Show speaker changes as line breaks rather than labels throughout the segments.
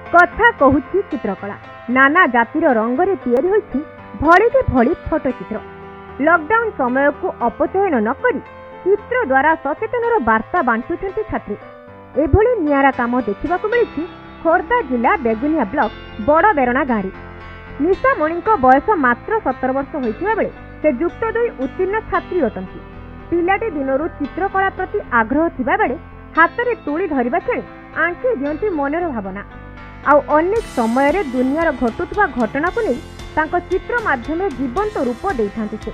कथा कहूची चित्रकला नाना जातिर रंगरे तैयारी होइछि भली भली फोटोचित्र। लॉकडाउन समय को अपचयन न करी चित्र द्वारा सचेतनर वार्ता बांटुछंती छात्री। एभली नियारा काम देखिबाकू मिलिछि खोर्धा जिला बेगुनिया ब्लॉक बड़ बेरणा गाड़ी। निशामणि बयस मात्र 17 वर्ष होइथिबा बेले से युक्त 2 उत्तीर्ण छात्री अटंती। पिलाटी दिनरू चित्रकला प्रति आग्रह थिबा बेले हाथ में तुली धरिबा छेणी आंखि दियंती मनर भावना। आउ अनेक समय रे दुनियार घटुवा घटना को नहीं तांको चित्र माध्यम जीवंत रूप देइथांती। से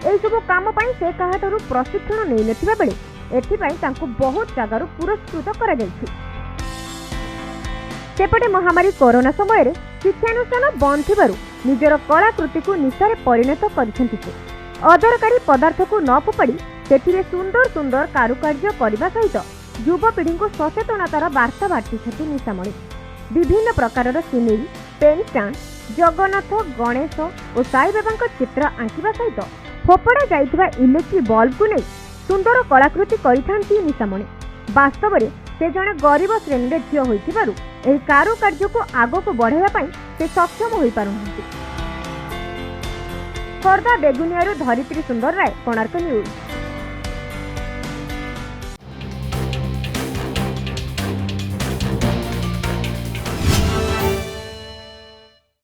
एई सब काम पई से काहाटरू प्रशिक्षण नै नथिबा बेले एथिपई तांको बहुत जगार पुरस्कृत करा जायछि। सेपटे महामारी कोरोना समय रे शिक्षानुष्ठान बंद थिबारु निजर कलाकृति को निशारे परिणत करिसेंती। से अदरकारी पदार्थ को न फोपाड़ी सेथिरे सुंदर सुंदर कारुकार्य करने सहित युवपीढ़ी को सचेतनतार वार्ता बांटिछंती निशामणि। विभिन्न प्रकार scenery, pen stand, Jagannath, Ganesh और साई बाबा चित्र आंकिबा सहित फोपड़ा जाइथिबा इलेक्ट्रिक बल्ब को नहीं सुंदर कलाकृति करिथांती निशामणि। वास्तव में से जड़े गरीब श्रेणी रे झियो होइथिबारु एही कारुकार्य को आगको बढ़ाइबा पई से सक्षम होई पारुनांती। खोर्धा बेगुनियारू धरित्री सुंदर राय, कोणार्क न्यूज।